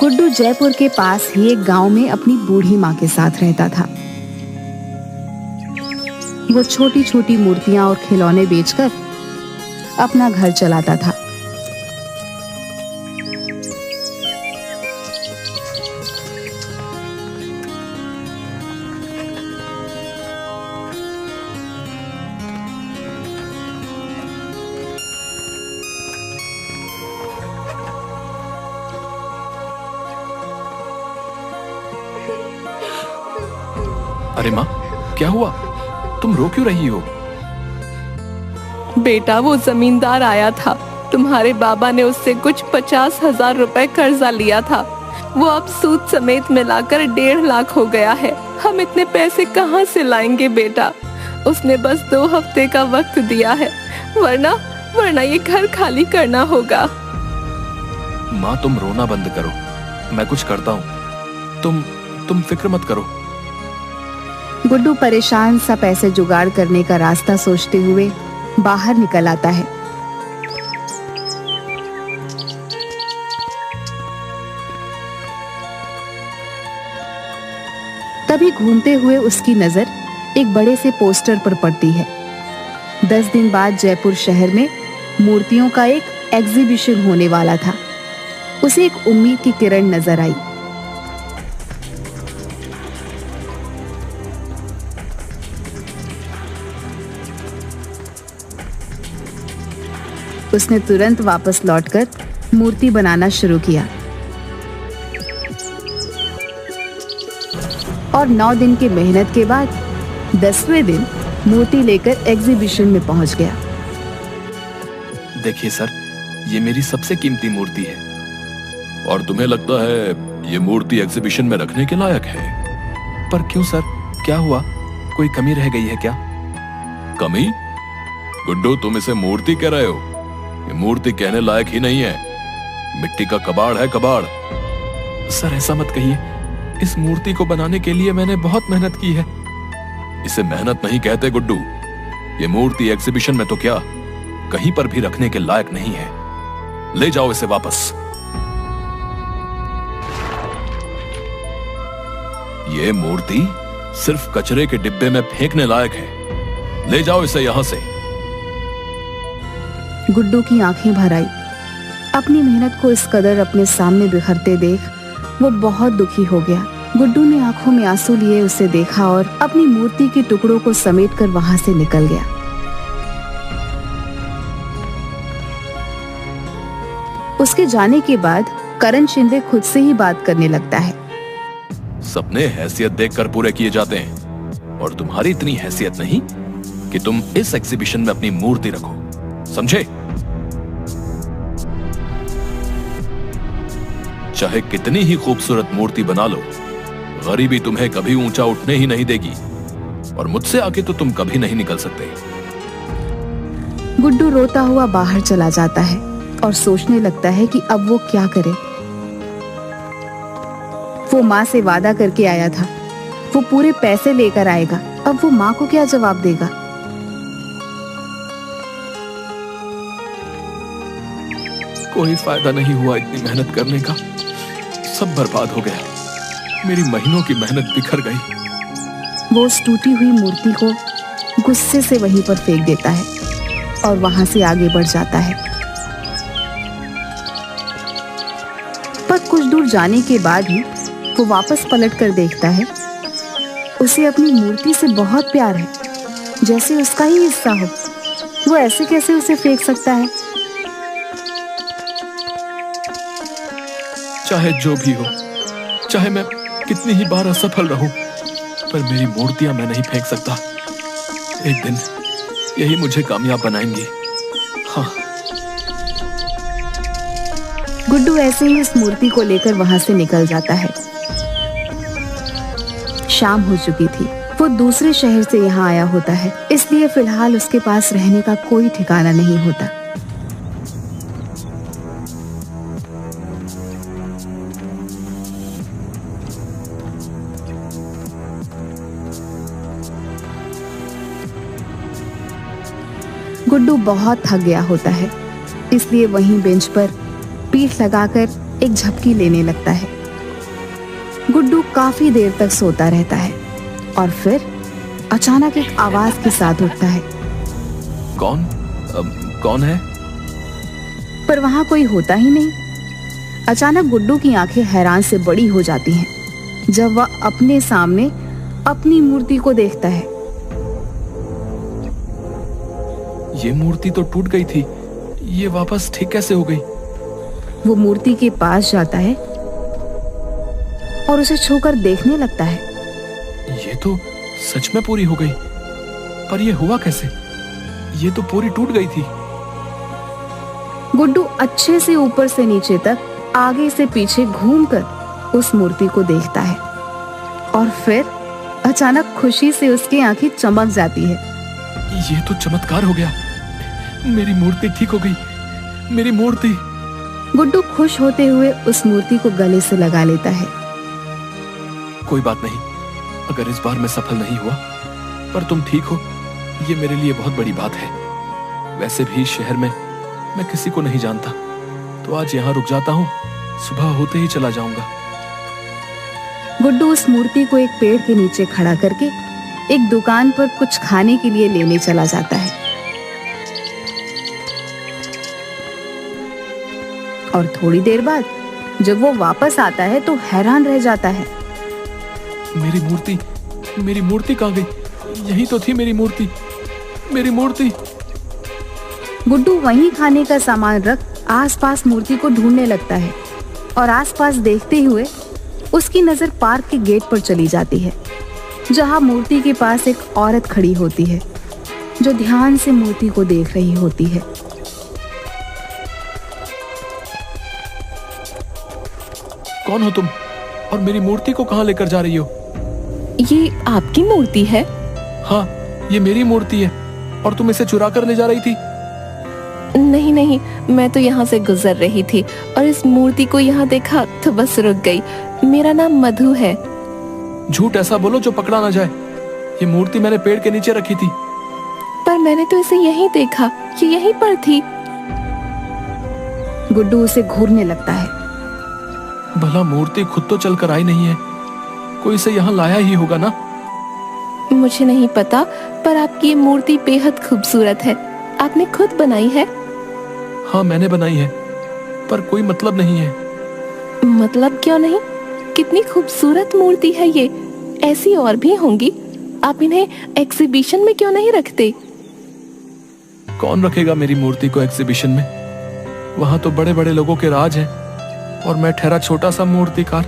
गुड्डू जयपुर के पास ही एक गांव में अपनी बूढ़ी माँ के साथ रहता था। वो छोटी छोटी मूर्तियां और खिलौने बेचकर अपना घर चलाता था। अरे माँ, क्या हुआ? तुम रो क्यों रही हो? बेटा, वो जमींदार आया था। तुम्हारे बाबा ने उससे कुछ 50,000 रुपए कर्जा लिया था। वो अब सूद समेत मिलाकर 1.5 लाख हो गया है। हम इतने पैसे कहाँ से लाएंगे बेटा? उसने बस 2 हफ्ते का वक्त दिया है, वरना ये घर खाली करना होगा। माँ, तुम रोना बंद करो, मैं कुछ करता हूँ। तुम फिक्र मत करो। गुड्डू परेशान सा पैसे जुगाड़ करने का रास्ता सोचते हुए बाहर निकल आता है। तभी घूमते हुए उसकी नजर एक बड़े से पोस्टर पर पड़ती है। 10 दिन बाद जयपुर शहर में मूर्तियों का एक एग्जीबिशन होने वाला था। उसे एक उम्मीद की किरण नजर आई। उसने तुरंत वापस लौटकर मूर्ति बनाना शुरू किया और 9 दिन की मेहनत के बाद 10वें दिन मूर्ति लेकर एग्जीबिशन में पहुंच गया। देखिए सर, ये मेरी सबसे कीमती मूर्ति है। और तुम्हें लगता है ये मूर्ति एग्जीबिशन में रखने के लायक है? पर क्यों सर, क्या हुआ? कोई कमी रह गई है क्या? कमी? गुड्डू, तुम इसे मूर्ति कह रहे हो? ये मूर्ति कहने लायक ही नहीं है, मिट्टी का कबाड़ है, कबाड़। सर, ऐसा मत कहिए। इस मूर्ति को बनाने के लिए मैंने बहुत मेहनत की है। इसे मेहनत नहीं कहते गुड्डू। ये मूर्ति एग्जीबिशन में तो क्या, कहीं पर भी रखने के लायक नहीं है। ले जाओ इसे वापस। ये मूर्ति सिर्फ कचरे के डिब्बे में फेंकने लायक है। ले जाओ इसे यहां से। गुड्डू की आंखें भर आई। अपनी मेहनत को इस कदर अपने सामने बिखरते देख वो बहुत दुखी हो गया। गुड्डू ने आंखों में आंसू लिए उसे देखा और अपनी मूर्ति के टुकड़ों को समेटकर वहां से निकल गया। उसके जाने के बाद करण शिंदे खुद से ही बात करने लगता है। सपने हैसियत देखकर पूरे किए जाते हैं, और तुम्हारी इतनी हैसियत नहीं कि तुम इस एग्जीबिशन में अपनी मूर्ति रखो, समझे? चाहे कितनी ही खूबसूरत मूर्ति बना लो, गरीबी तुम्हें कभी ऊंचा उठने ही नहीं देगी, और मुझसे आके तो तुम कभी नहीं निकल सकते। गुड्डू रोता हुआ बाहर चला जाता है और सोचने लगता है कि अब वो क्या करे। वो माँ से वादा करके आया था, वो पूरे पैसे लेकर आएगा। अब वो माँ को क्या जवाब देगा? कोई फायदा नहीं हुआ इतनी मेहनत करने का, सब बर्बाद हो गया। मेरी महीनों की मेहनत बिखर गई। वो उस टूटी हुई मूर्ति को गुस्से से वहीं पर फेंक देता है और वहां से आगे बढ़ जाता है। पर कुछ दूर जाने के बाद ही वो वापस पलट कर देखता है। उसे अपनी मूर्ति से बहुत प्यार है, जैसे उसका ही हिस्सा हो। वो ऐसे कैसे उसे फेंक सकता है? चाहे जो भी हो, चाहे मैं कितनी ही बार असफल रहूं, पर मेरी मूर्तियां मैं नहीं फेंक सकता। एक दिन यही मुझे कामयाब बनाएंगी। हाँ। गुड्डू ऐसे ही इस मूर्ति को लेकर वहां से निकल जाता है। शाम हो चुकी थी। वो दूसरे शहर से यहाँ आया होता है, इसलिए फिलहाल उसके पास रहने का कोई ठिकाना नहीं होता। गुड्डू बहुत थक गया होता है, इसलिए वहीं बेंच पर पीठ लगाकर एक झपकी लेने लगता है। गुड्डू काफी देर तक सोता रहता है और फिर अचानक एक आवाज के साथ उठता है। कौन कौन है? पर वहां कोई होता ही नहीं। अचानक गुड्डू की आंखें हैरान से बड़ी हो जाती हैं जब वह अपने सामने अपनी मूर्ति को देखता है। ये मूर्ति तो टूट गई थी, ये वापस ठीक कैसे हो गई? वो मूर्ति के पास जाता है और उसे छूकर देखने लगता है। ये तो सच में पूरी हो गई, पर ये हुआ कैसे? ये तो पूरी टूट गई थी। गुड्डू अच्छे से ऊपर से नीचे तक, आगे से पीछे घूमकर उस मूर्ति को देखता है और फिर अचानक खुशी से उसकी आंखें चमक जाती है। ये तो चमत्कार हो गया, मेरी मूर्ति ठीक हो गई, मेरी मूर्ति। गुड्डू खुश होते हुए उस मूर्ति को गले से लगा लेता है। कोई बात नहीं, अगर इस बार मैं सफल नहीं हुआ, पर तुम ठीक हो, ये मेरे लिए बहुत बड़ी बात है। वैसे भी शहर में मैं किसी को नहीं जानता, तो आज यहाँ रुक जाता हूँ, सुबह होते ही चला जाऊंगा। गुड्डू उस मूर्ति को एक पेड़ के नीचे खड़ा करके एक दुकान पर कुछ खाने के लिए लेने चला जाता है और थोड़ी देर बाद जब वो वापस आता है तो हैरान रह जाता है। मेरी मूर्ति कहाँ गई? यही तो थी मेरी मूर्ति, मेरी मूर्ति। गुड्डू वहीं खाने का सामान रख आसपास मूर्ति को ढूंढने लगता है और आसपास देखते हुए उसकी नजर पार्क के गेट पर चली जाती है, जहां मूर्ति के पास एक औरत खड़ी होती है जो ध्यान से मूर्ति को देख रही होती है। कौन हो तुम और मेरी मूर्ति को कहाँ लेकर जा रही हो? ये आपकी मूर्ति है? हाँ, ये मेरी मूर्ति है और तुम इसे चुरा कर ले जा रही थी? नहीं नहीं, मैं तो यहाँ से गुजर रही थी और इस मूर्ति को यहाँ देखा तो बस रुक गई। मेरा नाम मधु है। झूठ ऐसा बोलो जो पकड़ा ना जाए। ये मूर्ति मैंने पेड़ के नीचे रखी थी। पर मैंने तो इसे यहीं देखा, ये यहीं पर थी। गुड्डू उसे घूरने लगता है। भला मूर्ति खुद तो चल कर आई नहीं है, कोई इसे यहाँ लाया ही होगा ना? मुझे नहीं पता, पर आपकी ये मूर्ति बेहद खूबसूरत है। आपने खुद बनाई है? हाँ, मैंने बनाई है, पर कोई मतलब नहीं है। मतलब क्यों नहीं? कितनी खूबसूरत मूर्ति है ये। ऐसी और भी होंगी, आप इन्हें एग्जीबिशन में क्यों नहीं रखते? कौन रखेगा मेरी मूर्ति को एग्जीबिशन में? वहाँ तो बड़े बड़े लोगों के राज हैं और मैं ठहरा छोटा सा मूर्तिकार।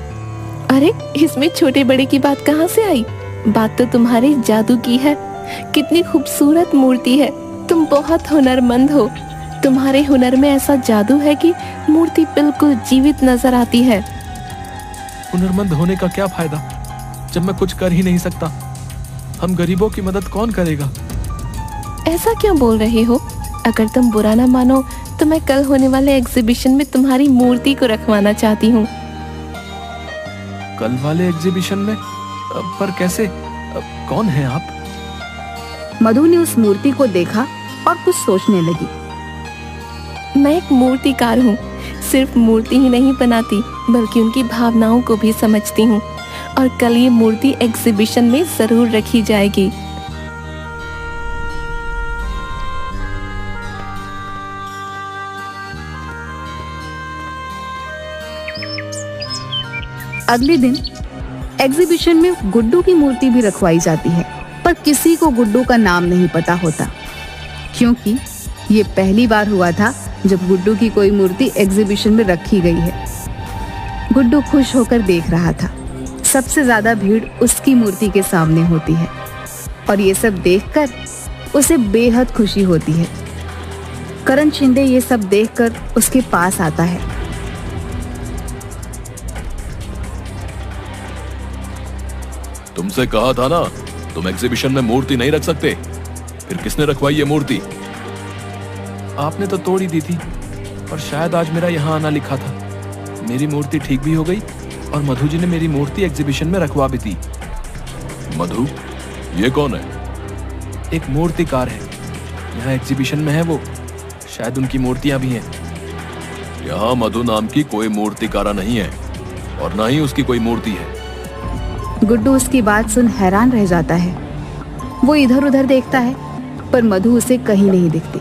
अरे, इसमें छोटे बड़े की बात कहाँ से आई? बात तो तुम्हारे जादू की है। कितनी खूबसूरत मूर्ति है। तुम बहुत हुनरमंद हो। तुम्हारे हुनर में ऐसा जादू है कि मूर्ति बिल्कुल जीवित नजर आती है। हुनरमंद होने का क्या फायदा जब मैं कुछ कर ही नहीं सकता? हम गरीबों की मदद कौन करेगा? ऐसा क्यों बोल रहे हो? अगर तुम बुरा ना मानो तो मैं कल होने वाले एग्जीबिशन में तुम्हारी मूर्ति को रखवाना चाहती हूँ। कल वाले एग्जीबिशन में? पर कैसे? कौन है आप? मधु ने उस मूर्ति को देखा और कुछ सोचने लगी। मैं एक मूर्तिकार हूँ। सिर्फ मूर्ति ही नहीं बनाती, बल्कि उनकी भावनाओं को भी समझती हूँ। और कल ये मूर्ति एग्जीबिशन में जरूर रखी जाएगी। अगले दिन एग्जीबिशन में गुड्डू की मूर्ति भी रखवाई जाती है, पर किसी को गुड्डू का नाम नहीं पता होता, क्योंकि ये पहली बार हुआ था जब गुड्डू की कोई मूर्ति एग्जीबिशन में रखी गई है। गुड्डू खुश होकर देख रहा था। सबसे ज्यादा भीड़ उसकी मूर्ति के सामने होती है और ये सब देखकर उसे बेहद खुशी होती है। करण शिंदे ये सब देखकर उसके पास आता है। तुमसे कहा था ना, तुम एग्जीबिशन में मूर्ति नहीं रख सकते। फिर किसने रखवाई ये मूर्ति? आपने तो तोड़ ही दी थी, और शायद आज मेरा यहाँ आना लिखा था। मेरी मूर्ति ठीक भी हो गई और मधु जी ने मेरी मूर्ति एग्जीबिशन में रखवा भी दी। मधु? ये कौन है? एक मूर्तिकार है, यहाँ एग्जीबिशन में है वो। शायद उनकी मूर्तियां भी हैं। यहाँ मधु नाम की कोई मूर्तिकारा नहीं है और ना ही उसकी कोई मूर्ति है। गुड्डू उसकी बात सुन हैरान रह जाता है। वो इधर उधर देखता है पर मधु उसे कहीं नहीं दिखती।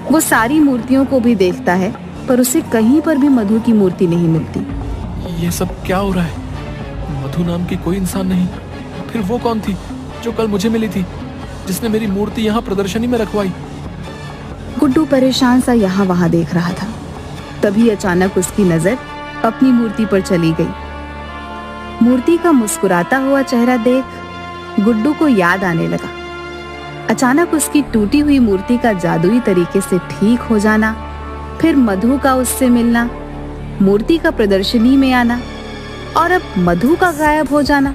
वो सारी मूर्तियों को भी देखता है पर उसे कहीं पर भी मधु की मूर्ति नहीं मिलती। ये सब क्या हो रहा है? मधु नाम की कोई इंसान नहीं। फिर वो कौन थी जो कल मुझे मिली थी, जिसने मेरी मूर्ति यहाँ प्रदर्शनी में रखवाई? गुड्डू परेशान सा यहाँ वहां देख रहा था। तभी अचानक उसकी नजर अपनी मूर्ति पर चली गई। मूर्ति का मुस्कुराता हुआ चेहरा देख गुड्डू को याद आने लगा। अचानक उसकी टूटी हुई मूर्ति का जादुई तरीके से ठीक हो जाना, फिर मधु का उससे मिलना, मूर्ति का प्रदर्शनी में आना और अब मधु का गायब हो जाना।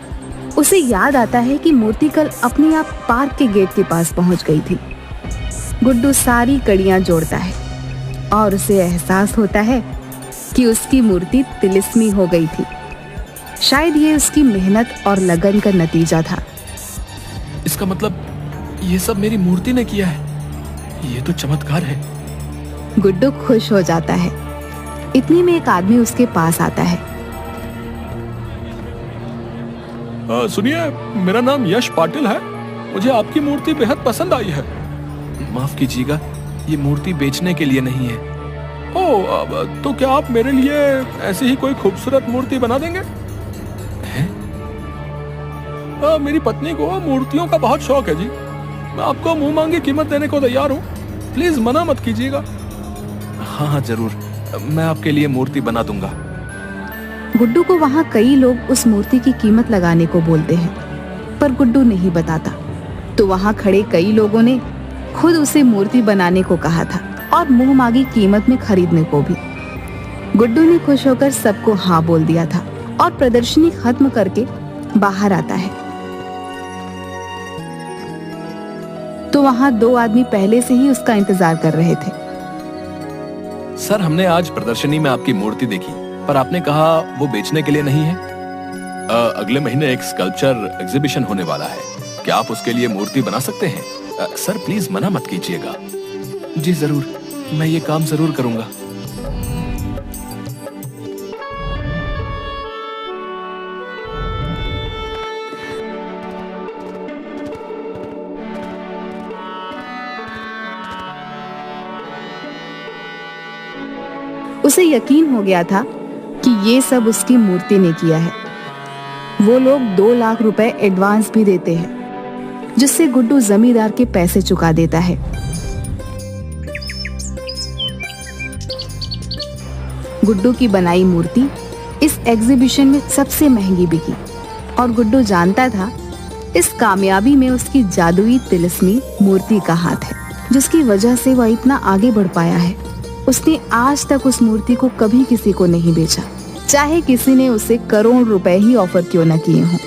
उसे याद आता है कि मूर्ति कल अपने आप पार्क के गेट के पास पहुंच गई थी। गुड्डू सारी कड़ियां जोड़ता है और उसे एहसास होता है कि उसकी मूर्ति तिलिस्मी हो गई थी। शायद ये उसकी मेहनत और लगन का नतीजा था। इसका मतलब ये सब मेरी मूर्ति ने किया है। ये तो चमत्कार है। गुड्डू खुश हो जाता है। इतनी में एक आदमी उसके पास आता है। सुनिए, मेरा नाम यश पाटिल है। मुझे आपकी मूर्ति बेहद पसंद आई है। माफ कीजिएगा, ये मूर्ति बेचने के लिए नहीं है। ओह, तो क्या आप मेरे लिए ऐसी ही कोई खूबसूरत मूर्ति बना देंगे? हैं? मेरी पत्नी को मूर्तियों का बहुत शौक है जी। मैं आपको मुंह मांगी कीमत देने को तैयार हूँ। प्लीज मना मत कीजिएगा। हाँ हाँ जरूर, मैं आपके लिए मूर्ति बना दूंगा। गुड्डू को वहाँ कई लोग उस मूर्ति की कीमत लगाने को बोलते हैं, पर गुड्डू नहीं बताता। तो वहाँ खड़े कई लोगों ने खुद उसे मूर्ति बनाने को कहा था और मुंह मांगी कीमत में खरीदने को भी। गुड्डू ने खुश होकर सबको हाँ बोल दिया था और प्रदर्शनी खत्म करके बाहर आता है। तो वहाँ दो आदमी पहले से ही उसका इंतजार कर रहे थे। सर, हमने आज प्रदर्शनी में आपकी मूर्ति देखी, पर आपने कहा वो बेचने के लिए नहीं है। अगले महीने एक स्कल्पचर एग्जीबिशन होने वाला है। क्या आप उसके लिए मूर्ति बना सकते हैं? सर प्लीज मना मत कीजिएगा। जी जरूर, मैं ये काम जरूर करूंगा। उसे यकीन हो गया था कि ये सब उसकी मूर्ति ने किया है। वो लोग 2 लाख रुपए एडवांस भी देते हैं, जिससे गुड्डू जमींदार के पैसे चुका देता है। गुड्डू की बनाई मूर्ति इस एग्जीबिशन में सबसे महंगी बिकी और गुड्डू जानता था इस कामयाबी में उसकी जादुई तिलिस्मी मूर्ति का हाथ है, जिसकी वजह से वह इतना आगे बढ़ पाया है। उसने आज तक उस मूर्ति को कभी किसी को नहीं बेचा, चाहे किसी ने उसे करोड़ रुपए ही ऑफर क्यों न किए हों।